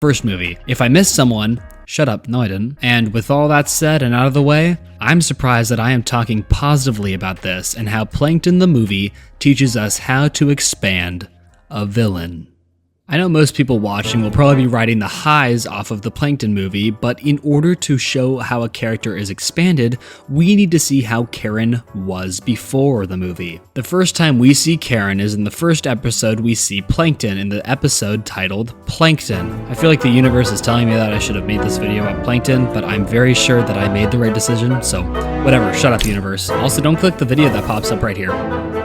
First movie. If I missed someone, shut up, no I didn't. And with all that said and out of the way, I'm surprised that I am talking positively about this and how Plankton the movie teaches us how to expand a villain. I know most people watching will probably be riding the highs off of the Plankton movie, but in order to show how a character is expanded, we need to see how Karen was before the movie. The first time we see Karen is in the first episode we see Plankton in the episode titled Plankton. I feel like the universe is telling me that I should have made this video about Plankton, but I'm very sure that I made the right decision, so whatever, shut up universe. Also, don't click the video that pops up right here.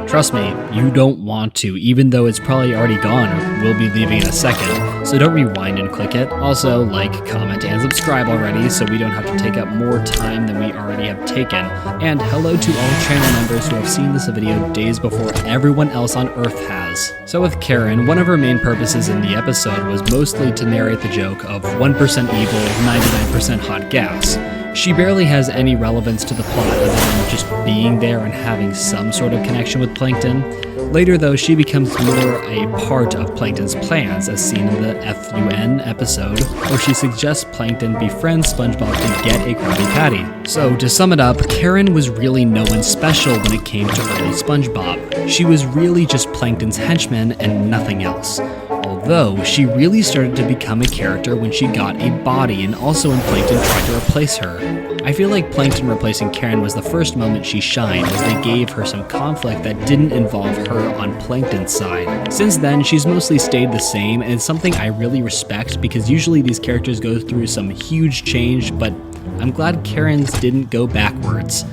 Trust me, you don't want to, even though it's probably already gone or will be leaving in a second, so don't rewind and click it. Also, like, comment, and subscribe already so we don't have to take up more time than we already have taken. And hello to all channel members who have seen this video days before everyone else on Earth has. So with Karen, one of her main purposes in the episode was mostly to narrate the joke of 1% evil, 99% hot gas. She barely has any relevance to the plot other than just being there and having some sort of connection with Plankton. Later though, she becomes more a part of Plankton's plans, as seen in the FUN episode, where she suggests Plankton befriend SpongeBob to get a Krabby Patty. So to sum it up, Karen was really no one special when it came to early SpongeBob. She was really just Plankton's henchman and nothing else. Although, she really started to become a character when she got a body and also when Plankton tried to replace her. I feel like Plankton replacing Karen was the first moment she shined, as they gave her some conflict that didn't involve her on Plankton's side. Since then, she's mostly stayed the same, and it's something I really respect because usually these characters go through some huge change, but I'm glad Karen's didn't go backwards.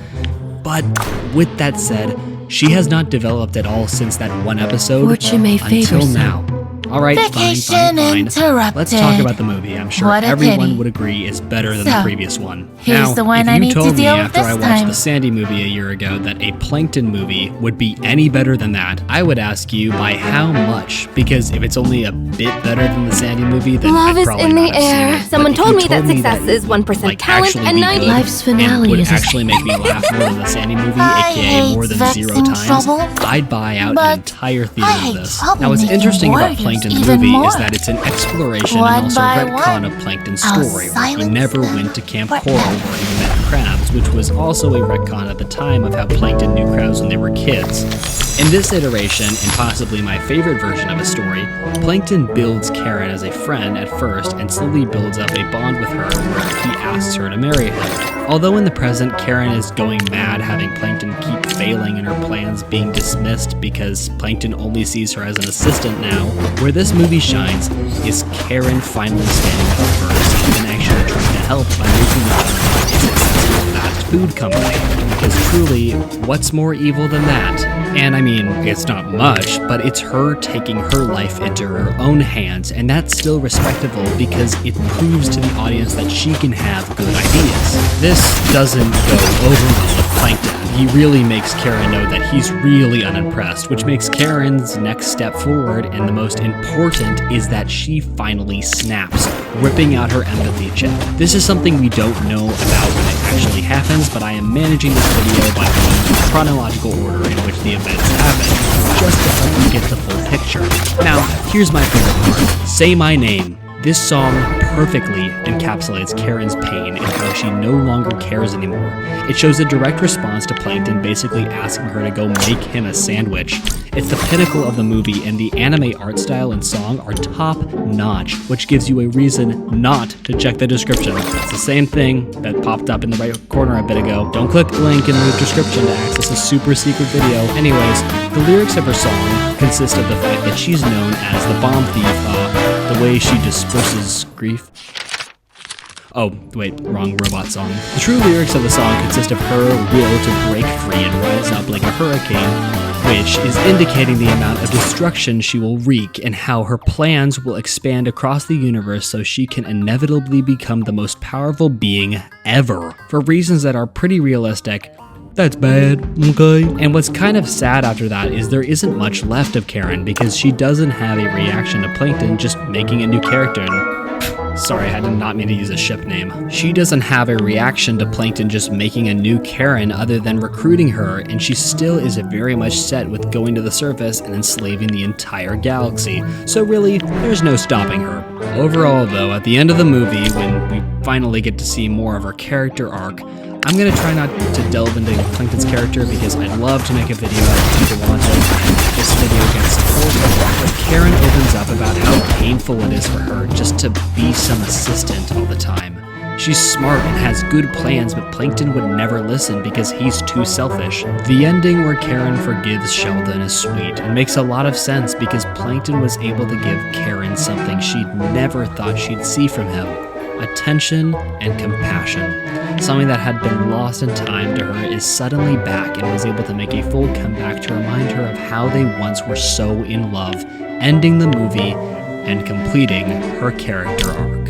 But with that said, she has not developed at all since that one episode until now. Alright, fine. Let's talk about the movie. I'm sure everyone would agree is better than the previous one. Here's the one I need to deal with this time. If you told me after I watched the Sandy movie a year ago that a Plankton movie would be any better than that, I would ask you by how much? Because if it's only a bit better than the Sandy movie, then I'd probably not have seen it. Someone told me that success is 1% talent and 90 life's finale would actually make me laugh more than the Sandy movie, aka more than 0 times, I'd buy out an entire theater of this. Now what's interesting about Plankton's movie is that it's an exploration and also retcon of Plankton's story, where he never went to Camp Coral where he met crabs, which was also a retcon at the time of how Plankton knew crabs when they were kids. In this iteration, and possibly my favorite version of a story, Plankton builds Karen as a friend at first and slowly builds up a bond with her where he asks her to marry him. Although in the present, Karen is going mad having Plankton keep failing and her plans being dismissed because Plankton only sees her as an assistant now, where this movie shines is Karen finally standing up for herself and actually trying to help by making the company a successful fast food company. Because truly, what's more evil than that? And I mean, it's not much, but it's her taking her life into her own hands, and that's still respectable because it proves to the audience that she can have good ideas. This doesn't go over well with Plankton. He really makes Karen know that he's really unimpressed, which makes Karen's next step forward, and the most important is that she finally snaps, ripping out her empathy chip. This is something we don't know about when it actually happens, but I am managing this video by going in the chronological order in which the events happen, just to help you get the full picture. Now, here's my favorite part. Say My Name. This song perfectly encapsulates Karen's pain and how she no longer cares anymore. It shows a direct response to Plankton basically asking her to go make him a sandwich. It's the pinnacle of the movie, and the anime art style and song are top notch, which gives you a reason not to check the description. It's the same thing that popped up in the right corner a bit ago. Don't click the link in the description to access a super secret video. Anyways, the lyrics of her song consist of the fact that she's known as the bomb thief, the way she disperses grief. Oh, wait, wrong robot song. The true lyrics of the song consist of her will to break free and rise up like a hurricane, which is indicating the amount of destruction she will wreak and how her plans will expand across the universe so she can inevitably become the most powerful being ever. For reasons that are pretty realistic, that's bad, okay? And what's kind of sad after that is there isn't much left of Karen because she doesn't have a reaction to Plankton just making a new character. Sorry, I did not mean to use a ship name. She doesn't have a reaction to Plankton just making a new Karen other than recruiting her, and she still is very much set with going to the surface and enslaving the entire galaxy. So really, there's no stopping her. Overall though, at the end of the movie, when we finally get to see more of her character arc, I'm gonna try not to delve into Plankton's character because I'd love to make a video if people want it. This video gets told, but Karen opens up about how painful it is for her just to be some assistant all the time. She's smart and has good plans, but Plankton would never listen because he's too selfish. The ending where Karen forgives Sheldon is sweet and makes a lot of sense because Plankton was able to give Karen something she'd never thought she'd see from him: attention and compassion. Something that had been lost in time to her is suddenly back and was able to make a full comeback to remind her of how they once were so in love, ending the movie and completing her character arc.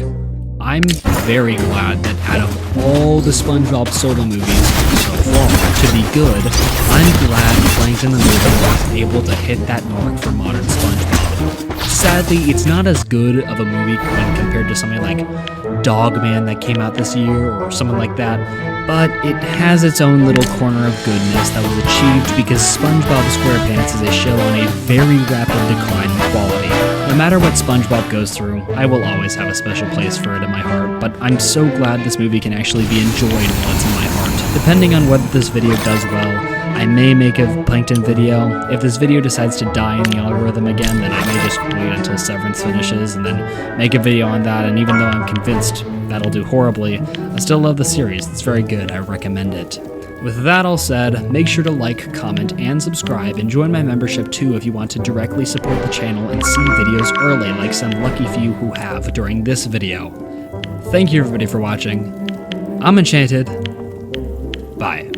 I'm very glad that out of all the SpongeBob solo movies so far to be good, I'm glad Plankton the movie was able to hit that mark for modern SpongeBob. Sadly, it's not as good of a movie when compared to something like Dogman that came out this year or something like that, but it has its own little corner of goodness that was achieved because SpongeBob SquarePants is a show on a very rapid decline in quality. No matter what SpongeBob goes through, I will always have a special place for it in my heart, but I'm so glad this movie can actually be enjoyed while it's in my heart. Depending on whether this video does well, I may make a Plankton video. If this video decides to die in the algorithm again, then I may just wait until Severance finishes and then make a video on that, and even though I'm convinced that'll do horribly, I still love the series. It's very good. I recommend it. With that all said, make sure to like, comment, and subscribe, and join my membership too if you want to directly support the channel and see videos early like some lucky few who have during this video. Thank you everybody for watching. I'm Enchanted. Bye.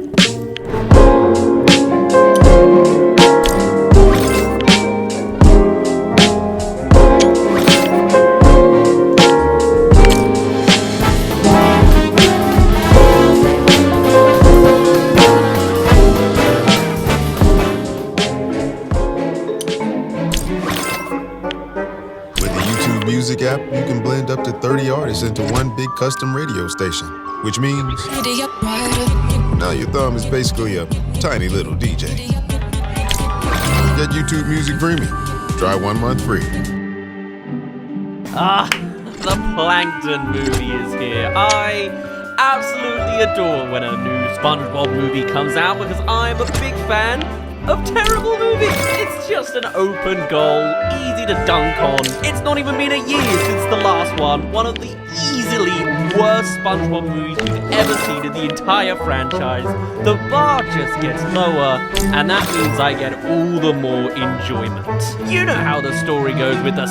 Music app, you can blend up to 30 artists into one big custom radio station, which means now your thumb is basically a tiny little DJ. Get YouTube Music Premium. Try 1 month free. The Plankton movie is here. I absolutely adore when a new SpongeBob movie comes out because I'm a big fan of terrible movies. It's just an open goal, easy to dunk on. It's not even been a year since the last one. One of the easily worst SpongeBob movies we've ever seen in the entire franchise. The bar just gets lower, and that means I get all the more enjoyment. You know how the story goes with the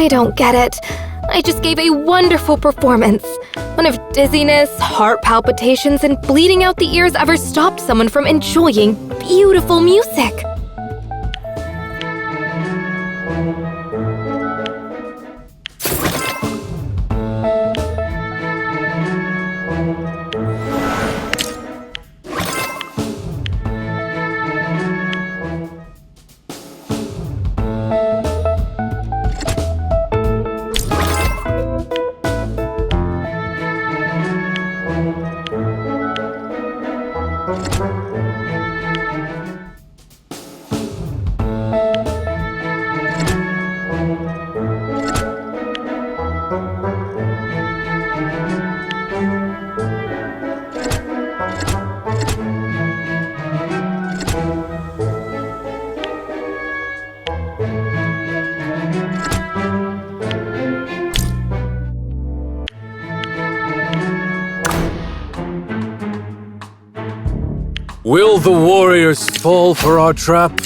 I don't get it. I just gave a wonderful performance. None of dizziness, heart palpitations, and bleeding out the ears ever stopped someone from enjoying beautiful music. Will the warriors fall for our trap?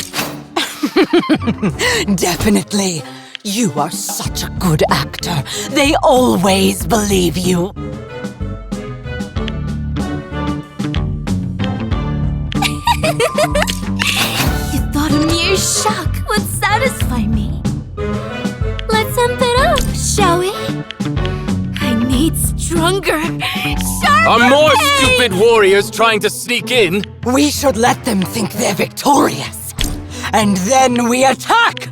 Definitely. You are such a good actor. They always believe you. You thought a mere shock would satisfy me. Let's amp it up, shall we? I need stronger, sharper Are more pain! stupid warriors trying to sneak in? We should let them think they're victorious. And then we attack!